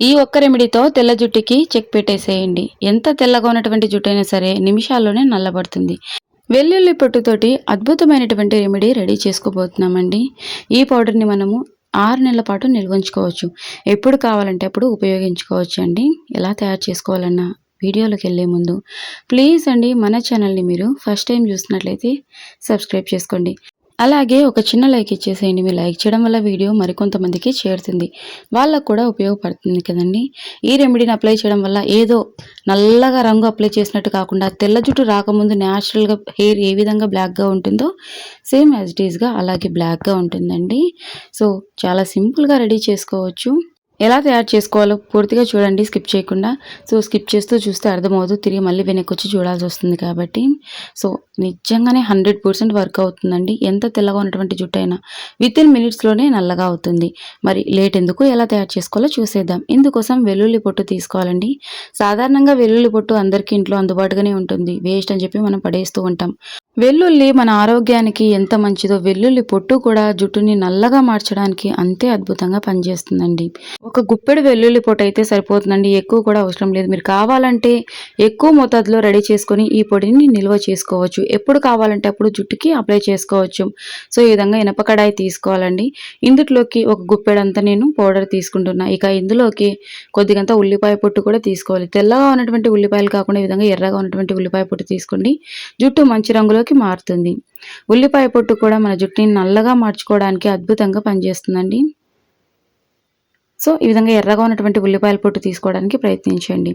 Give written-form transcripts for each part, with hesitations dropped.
ఈ ఒక్క రెమెడీతో తెల్ల జుట్టుకి చెక్ పెట్టేసేయండి. ఎంత తెల్లగా ఉన్నటువంటి జుట్టైనా సరే నిమిషాల్లోనే నల్లబడుతుంది. వెల్లుల్లి పొట్టుతోటి అద్భుతమైనటువంటి రెమెడీ రెడీ చేసుకోబోతున్నామండి. ఈ పౌడర్‌ని మనము 6 నెలల పాటు నిల్వుంచుకోవచ్చు. ఎప్పుడు కావాలంటే అప్పుడు ఉపయోగించుకోవచ్చండి. ఎలా తయారు చేసుకోవాలన్నా వీడియోలోకెళ్ళే ముందు ప్లీజ్ అండి మన ఛానల్‌ని మీరు ఫస్ట్ టైం చూసినట్లయితే సబ్స్క్రైబ్ చేసుకోండి. అలాగే ఒక చిన్న లైక్ ఇచ్చేసేయండి. మీరు లైక్ చేయడం వల్ల వీడియో మరికొంతమందికి చేరుతుంది. వాళ్ళకు కూడా ఉపయోగపడుతుంది కదండీ! ఈ రెమెడీని అప్లై చేయడం వల్ల ఏదో నల్లగా రంగు అప్లై చేసినట్టు కాకుండా తెల్ల జుట్టు రాకముందు న్యాచురల్‌గా హెయిర్ ఏ విధంగా బ్లాక్‌గా ఉంటుందో సేమ్ యాజ్ ఇట్ ఈస్‌గా అలాగే బ్లాక్‌గా ఉంటుందండి. సో, చాలా సింపుల్‌గా రెడీ చేసుకోవచ్చు. ఎలా తయారు చేసుకోవాలో పూర్తిగా చూడండి స్కిప్ చేయకుండా. సో, స్కిప్ చేస్తూ చూస్తే అర్థమవ్వదు. తిరిగి మళ్ళీ వెనక్కొచ్చి చూడాల్సొస్తుంది కాబట్టి. సో, నిజంగానే 100% వర్క్ అవుతుందండి. ఎంత తెల్లగా ఉన్నటువంటి జుట్టైనా వితిన్ మినిట్స్‌లోనే నల్లగా అవుతుంది. మరి లేట్ ఎందుకు? ఎలా తయారు చేసుకోవాలో చూసేద్దాం. ఇందుకోసం వెల్లుల్లి పొట్టు తీసుకోవాలండి. సాధారణంగా వెల్లుల్లి పొట్టు అందరికీ ఇంట్లో అందుబాటుగానే ఉంటుంది. వేస్ట్ అని చెప్పి మనం పడేస్తూ ఉంటాం. వెల్లుల్లి మన ఆరోగ్యానికి ఎంత మంచిదో వెల్లుల్లి పొట్టు కూడా జుట్టుని నల్లగా మార్చడానికి అంతే అద్భుతంగా పనిచేస్తుందండి. ఒక గుప్పెడు వెల్లుల్లి పొట్టు అయితే సరిపోతుందండి. ఎక్కువ కూడా అవసరం లేదు. మీరు కావాలంటే ఎక్కువ మోతాదులో రెడీ చేసుకొని ఈ పొడిని నిల్వ చేసుకోవచ్చు. ఎప్పుడు కావాలంటే అప్పుడు జుట్టుకి అప్లై చేసుకోవచ్చు. సో, ఈ విధంగా ఇనప కడాయి తీసుకోవాలండి. ఇందులోకి ఒక గుప్పెడంతా నేను పౌడర్ తీసుకుంటున్నా. ఇక ఇందులోకి కొద్దిగంత ఉల్లిపాయ పొట్టు కూడా తీసుకోవాలి. తెల్లగా ఉన్నటువంటి ఉల్లిపాయలు కాకుండా ఈ విధంగా ఎర్రగా ఉన్నటువంటి ఉల్లిపాయ పొట్టు తీసుకోండి. జుట్టు మంచి రంగులోకి మారుతుంది. ఉల్లిపాయ పొట్టు కూడా మన జుట్టుని నల్లగా మార్చుకోవడానికి అద్భుతంగా పనిచేస్తుందండి. సో, ఈ విధంగా ఎర్రగా ఉన్నటువంటి ఉల్లిపాయల పొట్టు తీసుకోవడానికి ప్రయత్నించండి.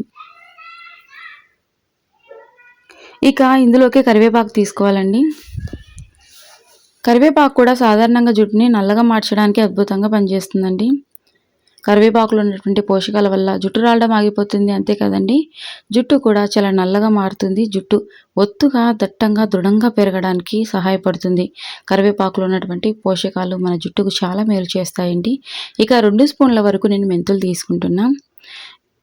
ఇక ఇందులోకి కరివేపాకు తీసుకోవాలండి. కరివేపాకు కూడా సాధారణంగా జుట్టుని నల్లగా మార్చడానికి అద్భుతంగా పనిచేస్తుందండి. కరివేపాకులో ఉన్నటువంటి పోషకాల వల్ల జుట్టు రాలడం ఆగిపోతుంది. అంతే కదండి, జుట్టు కూడా చాలా నల్లగా మారుతుంది. జుట్టు ఒత్తుగా, దట్టంగా, దృఢంగా పెరగడానికి సహాయపడుతుంది. కరివేపాకులో ఉన్నటువంటి పోషకాలు మన జుట్టుకు చాలా మేలు చేస్తాయండి. ఇక 2 స్పూన్ల వరకు నేను మెంతులు తీసుకుంటున్నా.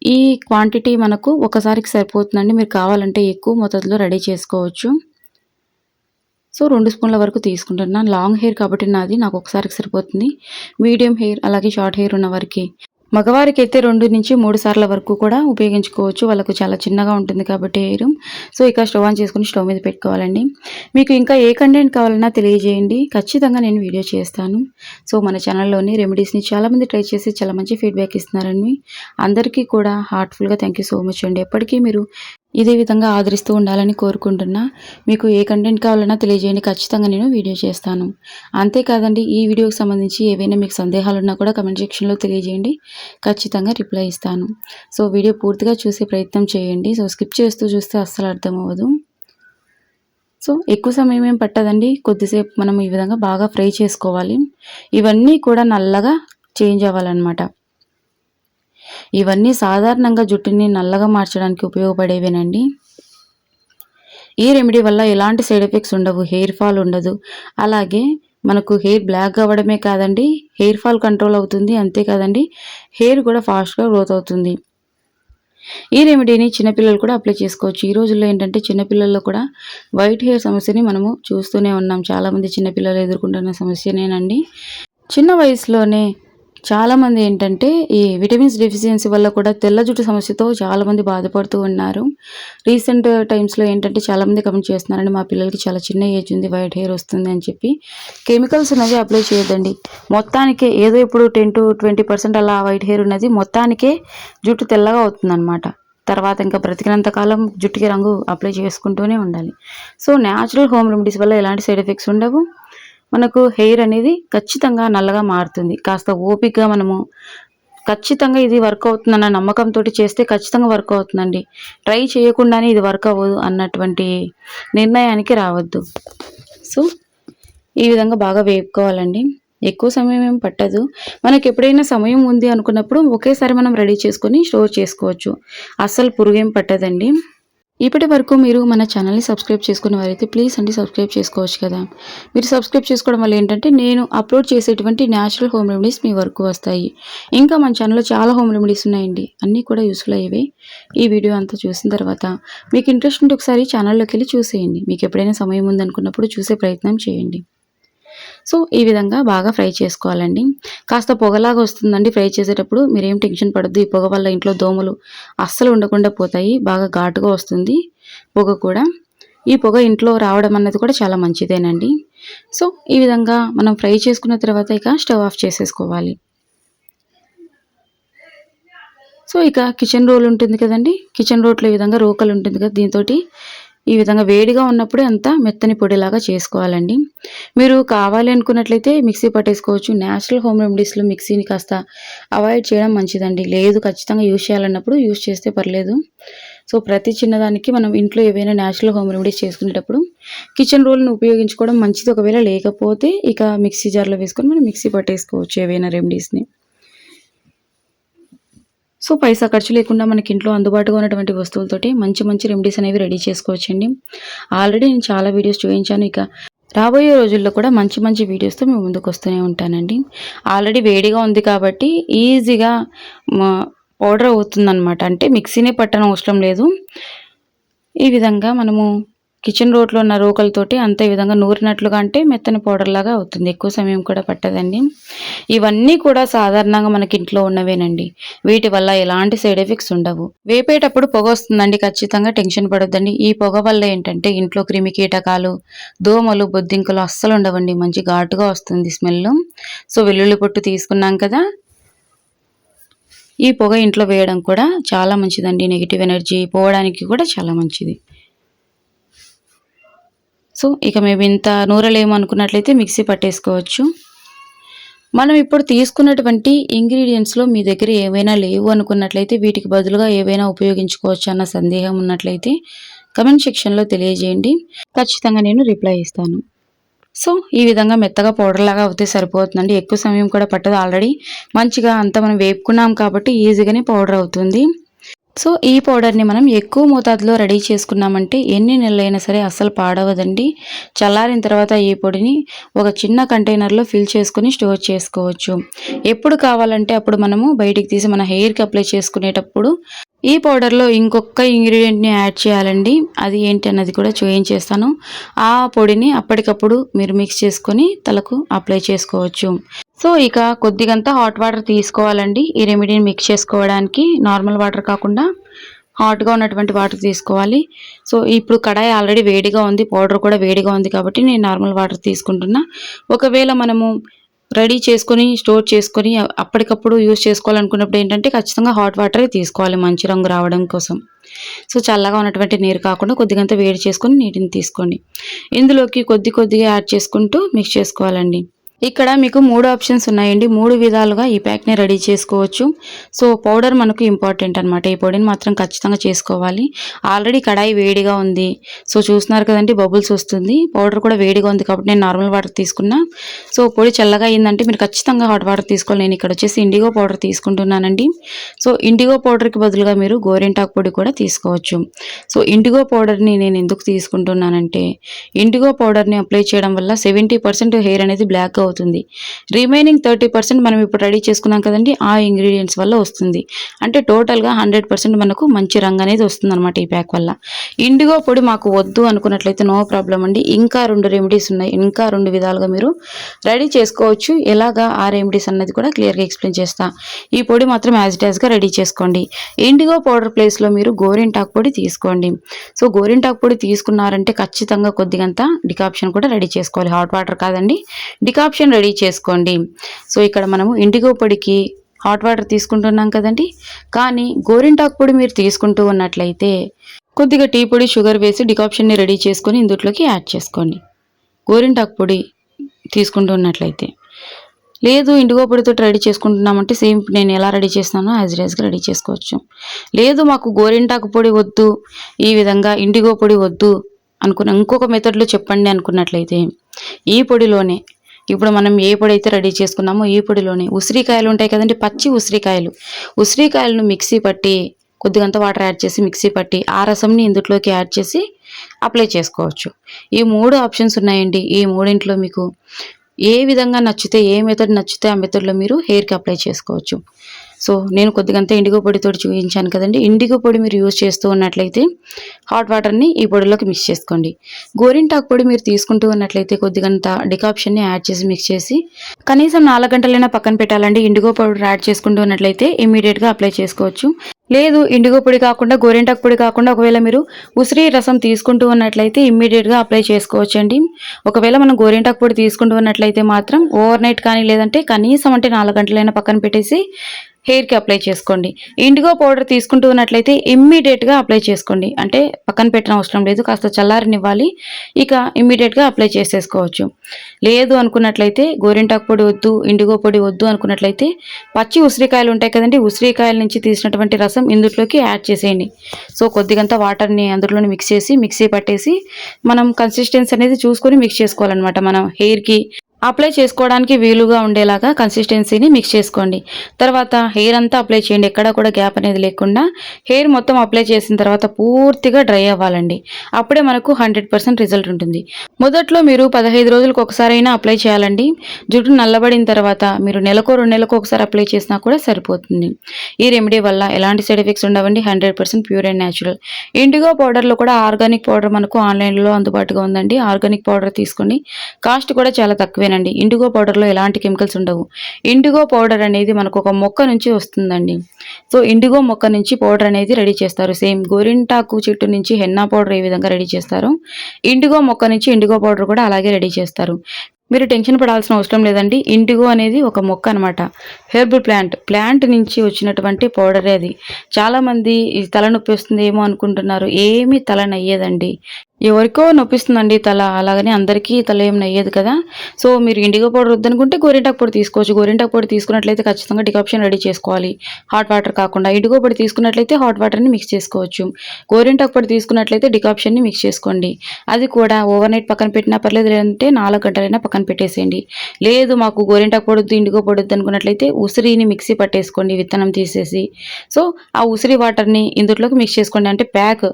ఈ క్వాంటిటీ మనకు ఒకసారికి సరిపోతుందండి. మీరు కావాలంటే ఎక్కువ మోతాదులో రెడీ చేసుకోవచ్చు. సో, 2 స్పూన్ల వరకు తీసుకుంటున్నాను. లాంగ్ హెయిర్ కాబట్టి నాకు ఒకసారికి సరిపోతుంది. మీడియం హెయిర్ అలాగే షార్ట్ హెయిర్ ఉన్న వారికి మగవారికైతే 2-3 సార్ల వరకు కూడా ఉపయోగించుకోవచ్చు. వాళ్ళకు చాలా చిన్నగా ఉంటుంది కాబట్టి హెయిర్. సో, ఇక స్టవ్ ఆన్ చేసుకొని స్టవ్ మీద పెట్టుకోవాలండి. మీకు ఇంకా ఏ కంటెంట్ కావాలన్నా తెలియజేయండి. ఖచ్చితంగా నేను వీడియో చేస్తాను. సో, మన ఛానల్‌లోని రెమెడీస్‌ని చాలామంది ట్రై చేసి చాలా మంచి ఫీడ్‌బ్యాక్ ఇస్తున్నారండి. అందరికీ కూడా హార్ట్‌ఫుల్‌గా థ్యాంక్ యూ సో మచ్ అండి. ఎప్పటికీ మీరు ఇదే విధంగా ఆదరిస్తూ ఉండాలని కోరుకుంటున్నా. మీకు ఏ కంటెంట్ కావాలన్నా తెలియజేయండి. ఖచ్చితంగా నేను వీడియో చేస్తాను. అంతేకాదండి, ఈ వీడియోకి సంబంధించి ఏవైనా మీకు సందేహాలున్నా కూడా కామెంట్ సెక్షన్‌లో తెలియజేయండి. ఖచ్చితంగా రిప్లై ఇస్తాను. సో, వీడియో పూర్తిగా చూసే ప్రయత్నం చేయండి. సో, స్కిప్ చేస్తూ చూస్తే అస్సలు అర్థమవ్వదు. సో, ఎక్కువ సమయం ఏం పట్టదండి. కొద్దిసేపు మనం ఈ విధంగా బాగా ఫ్రై చేసుకోవాలి. ఇవన్నీ కూడా నల్లగా చేంజ్ అవ్వాలన్నమాట. ఇవన్నీ సాధారణంగా జుట్టుని నల్లగా మార్చడానికి ఉపయోగపడేవేనండి. ఈ రెమెడీ వల్ల ఎలాంటి సైడ్ ఎఫెక్ట్స్ ఉండవు. హెయిర్ ఫాల్ ఉండదు. అలాగే మనకు హెయిర్ బ్లాక్ అవ్వడమే కాదండి, హెయిర్ ఫాల్ కంట్రోల్ అవుతుంది. అంతే కాదండి, హెయిర్ కూడా ఫాస్ట్‌గా గ్రోత్ అవుతుంది. ఈ రెమెడీని చిన్నపిల్లలు కూడా అప్లై చేసుకోవచ్చు. ఈ రోజుల్లో ఏంటంటే చిన్నపిల్లల్లో కూడా వైట్ హెయిర్ సమస్యని మనము చూస్తూనే ఉన్నాం. చాలామంది చిన్నపిల్లలు ఎదుర్కొంటున్న సమస్యనేనండి. చిన్న వయసులోనే చాలామంది ఏంటంటే ఈ విటమిన్స్ డెఫిషియన్సీ వల్ల కూడా తెల్ల జుట్టు సమస్యతో చాలామంది బాధపడుతూ ఉన్నారు. రీసెంట్ టైమ్స్‌లో ఏంటంటే చాలామంది కమెంట్ చేస్తున్నారండి, మా పిల్లలకి చాలా చిన్న ఏజ్ ఉంది, వైట్ హెయిర్ వస్తుంది అని చెప్పి. కెమికల్స్ ఉన్నవి అప్లై చేయొద్దండి. మొత్తానికే ఏదో ఇప్పుడు 10-20% అలా వైట్ హెయిర్ ఉన్నది మొత్తానికే జుట్టు తెల్లగా అవుతుందన్నమాట. తర్వాత ఇంకా బ్రతికినంత కాలం జుట్టుకి రంగు అప్లై చేసుకుంటూనే ఉండాలి. సో, న్యాచురల్ హోమ్ రెమెడీస్ వల్ల ఎలాంటి సైడ్ ఎఫెక్ట్స్ ఉండవు. మనకు హెయిర్ అనేది ఖచ్చితంగా నల్లగా మారుతుంది. కాస్త ఓపికగా మనము ఖచ్చితంగా ఇది వర్క్ అవుతుందన్న నమ్మకంతోటి చేస్తే ఖచ్చితంగా వర్క్ అవుతుందండి. ట్రై చేయకుండానే ఇది వర్క్ అవ్వదు అన్నటువంటి నిర్ణయానికి రావద్దు. సో, ఈ విధంగా బాగా వేపుకోవాలండి. ఎక్కువ సమయం ఏం పట్టదు. మనకెప్పుడైనా సమయం ఉంది అనుకున్నప్పుడు ఒకేసారి మనం రెడీ చేసుకొని స్టోర్ చేసుకోవచ్చు. అస్సలు పురుగేం పట్టదండి. ఇప్పటి వరకు మీరు మన ఛానల్‌ని సబ్స్క్రైబ్ చేసుకున్న వారైతే ప్లీజ్ అండి సబ్స్క్రైబ్ చేసుకోవచ్చు కదా! మీరు సబ్స్క్రైబ్ చేసుకోవడం వల్ల ఏంటంటే నేను అప్లోడ్ చేసేటువంటి న్యాచురల్ హోమ్ రెమెడీస్ మీ వరకు వస్తాయి. ఇంకా మన ఛానల్‌లో చాలా హోమ్ రెమెడీస్ ఉన్నాయండి. అన్నీ కూడా యూజ్‌ఫుల్ అయ్యేవే. ఈ వీడియో అంతా చూసిన తర్వాత మీకు ఇంట్రెస్ట్ ఉంటే ఒకసారి ఛానల్‌లోకెళ్ళి చూసేయండి. మీకు ఎప్పుడైనా సమయం ఉందనుకున్నప్పుడు చూసే ప్రయత్నం చేయండి. సో ఈ విధంగా బాగా ఫ్రై చేసుకోవాలండి. కాస్త పొగలాగా వస్తుందండి ఫ్రై చేసేటప్పుడు. మీరేం టెన్షన్ పడొద్దు. ఈ పొగ వల్ల ఇంట్లో దోమలు అస్సలు ఉండకుండా పోతాయి. బాగా ఘాటుగా వస్తుంది పొగ కూడా. ఈ పొగ ఇంట్లో రావడం అన్నది కూడా చాలా మంచిదేనండి. సో ఈ విధంగా మనం ఫ్రై చేసుకున్న తర్వాత ఇక స్టవ్ ఆఫ్ చేసేసుకోవాలి. సో ఇక కిచెన్ రోల్ ఉంటుంది కదండి, కిచెన్ రోట్లో ఈ విధంగా రోకలు ఉంటుంది కదా, దీంతోటి ఈ విధంగా వేడిగా ఉన్నప్పుడే అంతా మెత్తని పొడిలాగా చేసుకోవాలండి. మీరు కావాలి అనుకున్నట్లయితే మిక్సీ పట్టేసుకోవచ్చు. నేచురల్ హోమ్ రెమెడీస్లో మిక్సీని కాస్త అవాయిడ్ చేయడం మంచిదండి. లేదు ఖచ్చితంగా యూజ్ చేయాలన్నప్పుడు యూజ్ చేస్తే పర్లేదు. సో ప్రతి చిన్నదానికి మనం ఇంట్లో ఏవైనా నేచురల్ హోమ్ రెమెడీస్ చేసుకునేటప్పుడు కిచెన్ రోల్ని ఉపయోగించుకోవడం మంచిది. ఒకవేళ లేకపోతే ఇక మిక్సీ జార్లో వేసుకొని మనం మిక్సీ పట్టేసుకోవచ్చు ఏవైనా రెమెడీస్ని. సో పైసా ఖర్చు లేకుండా మనకి ఇంట్లో అందుబాటుగా ఉన్నటువంటి వస్తువులతోటి మంచి మంచి రెమెడీస్ అనేవి రెడీ చేసుకోవచ్చండి. ఆల్రెడీ నేను చాలా వీడియోస్ చూపించాను. ఇక రాబోయే రోజుల్లో కూడా మంచి మంచి వీడియోస్తో మేము ముందుకు వస్తూనే ఉంటానండి. ఆల్రెడీ వేడిగా ఉంది కాబట్టి ఈజీగా పౌడర్ అవుతుందన్నమాట. అంటే మిక్సీనే పట్టనవసరం లేదు. ఈ విధంగా మనము కిచెన్ రోట్లో ఉన్న రోకలతోటి అంతే విధంగా నూరినట్లుగా అంటే మెత్తని పౌడర్ లాగా అవుతుంది. ఎక్కువ సమయం కూడా పట్టదండి. ఇవన్నీ కూడా సాధారణంగా మనకి ఇంట్లో ఉన్నవేనండి. వీటి వల్ల ఎలాంటి సైడ్ ఎఫెక్ట్స్ ఉండవు. వేపేటప్పుడు పొగ వస్తుందండి, ఖచ్చితంగా టెన్షన్ పడొద్దండి. ఈ పొగ వల్ల ఏంటంటే ఇంట్లో క్రిమి కీటకాలు, దోమలు, బొద్దింకలు అస్సలు ఉండవండి. మంచి ఘాటుగా వస్తుంది స్మెల్. సో వెల్లుల్లి పొట్టు తీసుకున్నాం కదా, ఈ పొగ ఇంట్లో వేయడం కూడా చాలా మంచిదండి. నెగిటివ్ ఎనర్జీ పోవడానికి కూడా చాలా మంచిది. సో ఇక మేము ఇంత నూరలేము అనుకున్నట్లయితే మిక్సీ పట్టేసుకోవచ్చు. మనం ఇప్పుడు తీసుకున్నటువంటి ఇంగ్రీడియంట్స్లో మీ దగ్గర ఏవైనా లేవు అనుకున్నట్లయితే వీటికి బదులుగా ఏవైనా ఉపయోగించుకోవచ్చు అన్న సందేహం ఉన్నట్లయితే కమెంట్ సెక్షన్లో తెలియజేయండి. ఖచ్చితంగా నేను రిప్లై ఇస్తాను. సో ఈ విధంగా మెత్తగా పౌడర్ లాగా అవుతే సరిపోతుందండి. ఎక్కువ సమయం కూడా పట్టదు. ఆల్రెడీ మంచిగా అంతా మనం వేపుకున్నాం కాబట్టి ఈజీగానే పౌడర్ అవుతుంది. సో ఈ పౌడర్ని మనం ఎక్కువ మోతాదులో రెడీ చేసుకున్నామంటే ఎన్ని నెలలైనా సరే అస్సలు పాడవదండి. చల్లారిన తర్వాత ఈ పొడిని ఒక చిన్న కంటైనర్లో ఫిల్ చేసుకుని స్టోర్ చేసుకోవచ్చు. ఎప్పుడు కావాలంటే అప్పుడు మనము బయటికి తీసి మన హెయిర్కి అప్లై చేసుకునేటప్పుడు ఈ పౌడర్లో ఇంకొక ఇంగ్రీడియంట్ని యాడ్ చేయాలండి. అది ఏంటి అన్నది కూడా చూపించేస్తాను. ఆ పొడిని అప్పటికప్పుడు మీరు మిక్స్ చేసుకొని తలకు అప్లై చేసుకోవచ్చు. సో ఇక కొద్దిగంత హాట్ వాటర్ తీసుకోవాలండి ఈ రెమెడీని మిక్స్ చేసుకోవడానికి. నార్మల్ వాటర్ కాకుండా హాట్గా ఉన్నటువంటి వాటర్ తీసుకోవాలి. సో ఇప్పుడు కడాయి ఆల్రెడీ వేడిగా ఉంది, పౌడర్ కూడా వేడిగా ఉంది కాబట్టి నేను నార్మల్ వాటర్ తీసుకుంటున్నా. ఒకవేళ మనము రెడీ చేసుకొని స్టోర్ చేసుకొని అప్పటికప్పుడు యూజ్ చేసుకోవాలనుకున్నప్పుడు ఏంటంటే ఖచ్చితంగా హాట్ వాటరే తీసుకోవాలి మంచి రంగు రావడం కోసం. సో చల్లగా ఉన్నటువంటి నీరు కాకుండా కొద్దిగంత వేడి చేసుకొని నీటిని తీసుకోండి. ఇందులోకి కొద్దిగా యాడ్ చేసుకుంటూ మిక్స్ చేసుకోవాలండి. ఇక్కడ మీకు 3 ఆప్షన్స్ ఉన్నాయండి. 3 విధాలుగా ఈ ప్యాక్ని రెడీ చేసుకోవచ్చు. సో పౌడర్ మనకు ఇంపార్టెంట్ అనమాట. ఈ పొడిని మాత్రం ఖచ్చితంగా చేసుకోవాలి. ఆల్రెడీ కడాయి వేడిగా ఉంది. సో చూస్తున్నారు కదండి, బబుల్స్ వస్తుంది. పౌడర్ కూడా వేడిగా ఉంది కాబట్టి నేను నార్మల్ వాటర్ తీసుకున్నా. సో పొడి చల్లగా అయిందంటే మీరు ఖచ్చితంగా హాట్ వాటర్ తీసుకోవాలి. నేను ఇక్కడ వచ్చేసి ఇండిగో పౌడర్ తీసుకుంటున్నానండి. సో ఇండిగో పౌడర్కి బదులుగా మీరు గోరింటాకు పొడి కూడా తీసుకోవచ్చు. సో ఇండిగో పౌడర్ని నేను ఎందుకు తీసుకుంటున్నానంటే ఇండిగో పౌడర్ని అప్లై చేయడం వల్ల 70% హెయిర్ అనేది బ్లాక్ అవుతుంది. రిమైనింగ్ 30% మనం ఇప్పుడు రెడీ చేసుకున్నాం కదండి, ఆ ఇంగ్రీడియంట్స్ వల్ల వస్తుంది. అంటే టోటల్గా 100% మనకు మంచి రంగు అనేది వస్తుంది అనమాట ఈ ప్యాక్ వల్ల. ఇండిగో పొడి మాకు వద్దు అనుకున్నట్లయితే నో ప్రాబ్లం అండి. ఇంకా 2 రెమెడీస్ ఉన్నాయి. ఇంకా 2 విధాలుగా మీరు రెడీ చేసుకోవచ్చు. ఎలాగా ఆ రెమెడీస్ అన్నది కూడా క్లియర్గా ఎక్స్ప్లెయిన్ చేస్తా. ఈ పొడి మాత్రం యాజ్ ఇట్ యాజ్గా రెడీ చేసుకోండి. ఇండిగో పౌడర్ ప్లేస్లో మీరు గోరింటాకు పొడి తీసుకోండి. సో గోరింటాకు పొడి తీసుకున్నారంటే ఖచ్చితంగా కొద్దిగంత డికాప్షన్ కూడా రెడీ చేసుకోవాలి. హాట్ వాటర్ కాదండి, డికాప్షన్ రెడీ చేసుకోండి. సో ఇక్కడ మనము ఇండిగో పొడికి హాట్ వాటర్ తీసుకుంటున్నాం కదండి, కానీ గోరింటాకు పొడి మీరు తీసుకుంటూ ఉన్నట్లయితే కొద్దిగా టీ పొడి, షుగర్ వేసి డికాప్షన్ని రెడీ చేసుకొని ఇందులోకి యాడ్ చేసుకోండి. గోరింటాకు పొడి తీసుకుంటున్నట్లయితే. లేదు ఇండిగో పొడితో రెడీ చేసుకుంటున్నామంటే సేమ్ నేను ఎలా రెడీ చేస్తున్నానో యాజ్ ఇట్ యాజ్గా రెడీ చేసుకోవచ్చు. లేదు మాకు గోరింటాకు పొడి వద్దు, ఈ విధంగా ఇండిగో పొడి వద్దు అనుకున్న ఇంకొక మెథడ్లో చెప్పండి అనుకున్నట్లయితే ఈ పొడిలోనే ఇప్పుడు మనం ఏ పొడి అయితే రెడీ చేసుకున్నామో ఈ పొడిలోనే ఉసిరికాయలు ఉంటాయి కదండి, పచ్చి ఉసిరికాయలను మిక్సీ పట్టి కొద్దిగంత వాటర్ యాడ్ చేసి మిక్సీ పట్టి ఆ రసంని ఇందులోకి యాడ్ చేసి అప్లై చేసుకోవచ్చు. ఈ 3 ఆప్షన్స్ ఉన్నాయండి. ఈ మూడింట్లో మీకు ఏ విధంగా నచ్చితే, ఏ మెథడ్ నచ్చితే ఆ మెథడ్లో మీరు హెయిర్కి అప్లై చేసుకోవచ్చు. సో సో నేను కొద్దిగంతా ఇండిగో పొడితో చూపించాను కదండి. ఇండిగో పొడి మీరు యూజ్ చేస్తూ ఉన్నట్లయితే హాట్ వాటర్ని ఈ పొడిలోకి మిక్స్ చేసుకోండి. గోరింటాకు పొడి మీరు తీసుకుంటూ ఉన్నట్లయితే కొద్దిగంత డికాప్షన్ని యాడ్ చేసి మిక్స్ చేసి కనీసం 4 గంటలైనా పక్కన పెట్టాలండి. ఇండిగో పౌడర్ యాడ్ చేసుకుంటూ ఉన్నట్లయితే ఇమ్మీడియట్గా అప్లై చేసుకోవచ్చు. లేదు ఇండిగో పొడి కాకుండా గోరింటాకు పొడి కాకుండా ఒకవేళ మీరు ఉసిరి రసం తీసుకుంటూ ఉన్నట్లయితే ఇమ్మీడియట్గా అప్లై చేసుకోవచ్చండి. ఒకవేళ మనం గోరింటాకు పొడి తీసుకుంటూ ఉన్నట్లయితే మాత్రం ఓవర్ నైట్ కానీ లేదంటే కనీసం అంటే 4 గంటలైనా పక్కన పెట్టేసి హెయిర్కి అప్లై చేసుకోండి. ఇండిగో పౌడర్ తీసుకుంటూ ఉన్నట్లయితే ఇమ్మీడియట్గా అప్లై చేసుకోండి. అంటే పక్కన పెట్టిన అవసరం లేదు, కాస్త చల్లారనివ్వాలి, ఇక ఇమ్మీడియట్గా అప్లై చేసేసుకోవచ్చు. లేదు అనుకున్నట్లయితే గోరింటాకు పొడి వద్దు, ఇండిగో పొడి వద్దు అనుకున్నట్లయితే పచ్చి ఉసిరికాయలు ఉంటాయి కదండి, ఉసిరికాయల నుంచి తీసినటువంటి రసం ఇందులోకి యాడ్ చేసేయండి. సో కొద్దిగంత వాటర్ని అందులోనే మిక్స్ చేసి మిక్సీ పట్టేసి మనం కన్సిస్టెన్సీ అనేది చూసుకొని మిక్స్ చేసుకోవాలన్నమాట. మనం హెయిర్కి అప్లై చేసుకోవడానికి వీలుగా ఉండేలాగా కన్సిస్టెన్సీని మిక్స్ చేసుకోండి. తర్వాత హెయిర్ అంతా అప్లై చేయండి, ఎక్కడా కూడా గ్యాప్ అనేది లేకుండా. హెయిర్ మొత్తం అప్లై చేసిన తర్వాత పూర్తిగా డ్రై అవ్వాలండి. అప్పుడే మనకు 100% రిజల్ట్ ఉంటుంది. మొదట్లో మీరు 15 రోజులకు ఒకసారైనా అప్లై చేయాలండి. జుట్టు నల్లబడిన తర్వాత మీరు నెలకో 2 నెలలకు ఒకసారి అప్లై చేసినా కూడా సరిపోతుంది. ఈ రెమెడీ వల్ల ఎలాంటి సైడ్ ఎఫెక్ట్స్ ఉండవండి. 100% ప్యూర్ అండ్ న్యాచురల్. ఇండిగో పౌడర్లో కూడా ఆర్గానిక్ పౌడర్ మనకు ఆన్లైన్లో అందుబాటుగా ఉందండి. ఆర్గానిక్ పౌడర్ తీసుకోండి, కాస్ట్ కూడా చాలా తక్కువ. ఇండిగో పౌడర్లో ఎలాంటి కెమికల్స్ ఉండవు. ఇండిగో పౌడర్ అనేది మనకు ఒక మొక్క నుంచి వస్తుందండి. సో ఇండిగో మొక్క నుంచి పౌడర్ అనేది రెడీ చేస్తారు. సేమ్ గోరింటాకు చెట్టు నుంచి హెన్నా పౌడర్ ఏ విధంగా రెడీ చేస్తారు, ఇండిగో మొక్క నుంచి ఇండిగో పౌడర్ కూడా అలాగే రెడీ చేస్తారు. మీరు టెన్షన్ పడాల్సిన అవసరం లేదండి. ఇండిగో అనేది ఒక మొక్క అనమాట, హెర్బల్ ప్లాంట్ నుంచి వచ్చినటువంటి పౌడరే అది. చాలామంది ఈ తలనొప్పి వస్తుంది ఏమో అనుకుంటున్నారు, ఏమీ తల నయ్యేదండి. ఎవరికో నొప్పిస్తుందండి తల, అలాగని అందరికీ తల ఏం నయ్యేది కదా. సో మీరు ఇండిగో పౌడర్ వద్దనుకుంటే గోరింటాకు పొడి తీసుకోవచ్చు. గోరింటాకు పొడి తీసుకున్నట్లయితే ఖచ్చితంగా డికాప్షన్ రెడీ చేసుకోవాలి, హాట్ వాటర్ కాకుండా. ఇండిగో పొడి తీసుకున్నట్లయితే హాట్ వాటర్ని మిక్స్ చేసుకోవచ్చు. గోరింటాకు పొడి తీసుకున్నట్లయితే డికాప్షన్ని మిక్స్ చేసుకోండి. అది కూడా ఓవర్ నైట్ పక్కన పెట్టినా పర్లేదు, లేదంటే 4 గంటలైనా పక్కన పెట్టేసేయండి. లేదు మాకు గోరింటాకు పొడొద్దు, ఇండిగో పొడొద్దు అనుకున్నట్లయితే ఉసిరిని మిక్సీ పట్టేసుకోండి, విత్తనం తీసేసి. సో ఆ ఉసిరి వాటర్ని ఇందులోకి మిక్స్ చేసుకోండి. అంటే ప్యాక్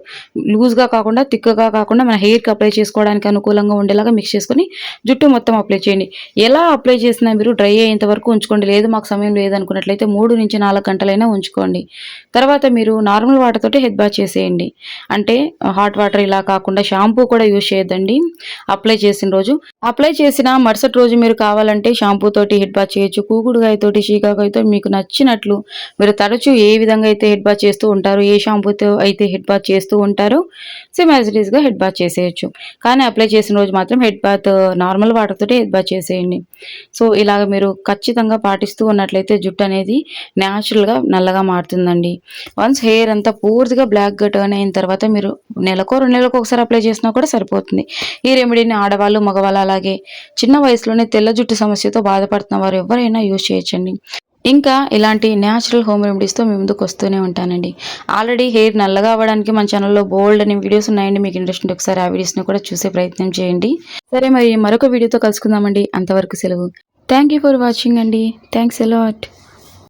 లూజ్గా కాకుండా థిక్గా కాకుండా మన హెయిర్కి అప్లై చేసుకోవడానికి అనుకూలంగా ఉండేలాగా మిక్స్ చేసుకొని జుట్టు మొత్తం అప్లై చేయండి. ఎలా అప్లై చేసినా మీరు డ్రై అయ్యేంత వరకు ఉంచుకోండి. లేదు మాకు సమయం లేదనుకున్నట్లయితే 3 నుంచి 4 గంటలైనా ఉంచుకోండి. తర్వాత మీరు నార్మల్ వాటర్ తోటి హెడ్ బాత్ చేసేయండి. అంటే హాట్ వాటర్ ఇలా కాకుండా షాంపూ కూడా యూజ్ చేయొద్దండి. అప్లై చేసిన రోజు అప్లై చేసిన మరుసటి రోజు మీరు కావాలంటే షాంపూ తోటి హెడ్ బాత్ చేయొచ్చు. కూకుడుగాయతోటి, షీకాకాయతో మీకు నచ్చినట్లు మీరు తరచూ ఏ విధంగా అయితే హెడ్ బాత్ చేస్తూ ఉంటారో, ఏ షాంపూతో అయితే హెడ్ బాత్ చేస్తూ ఉంటారో సేమ్ యాజ్ ఇట్ ఈస్గా హెడ్ బాత్ చేసేయచ్చు. కానీ అప్లై చేసిన రోజు మాత్రం హెడ్ బాత్ నార్మల్ వాటర్ తోటి హెడ్ బాత్ చేసేయండి. సో ఇలాగ మీరు ఖచ్చితంగా పాటిస్తూ ఉన్నట్లయితే జుట్టు అనేది న్యాచురల్గా నల్లగా మారుతుందండి. వన్స్ హెయిర్ అంతా పూర్తిగా బ్లాక్గా టర్న్ అయిన తర్వాత మీరు నెలకో 2 నెలలకు ఒకసారి అప్లై చేసినా కూడా సరిపోతుంది. ఈ రెమెడీని ఆడవాళ్ళు, మగవాళ్ళు అలాగే చిన్న వయసులోనే తెల్ల జుట్టు సమస్యతో బాధపడుతున్న వారు ఎవరైనా యూజ్ చేయొచ్చండి. ఇంకా ఇలాంటి న్యాచురల్ హోమ్ రెమెడీస్తో మీ ముందుకు వస్తూనే ఉంటానండి. ఆల్రెడీ హెయిర్ నల్లగా అవ్వడానికి మన ఛానల్లో బోల్డ్ అని వీడియోస్ ఉన్నాయండి. మీకు ఇంట్రెస్ట్ ఉంటే ఒకసారి ఆ వీడియోస్ని కూడా చూసే ప్రయత్నం చేయండి. సరే మరి మరొక వీడియోతో కలుసుకుందామండి. అంతవరకు సెలవు. థ్యాంక్ యూ ఫర్ వాచింగ్ అండి. Thanks a lot.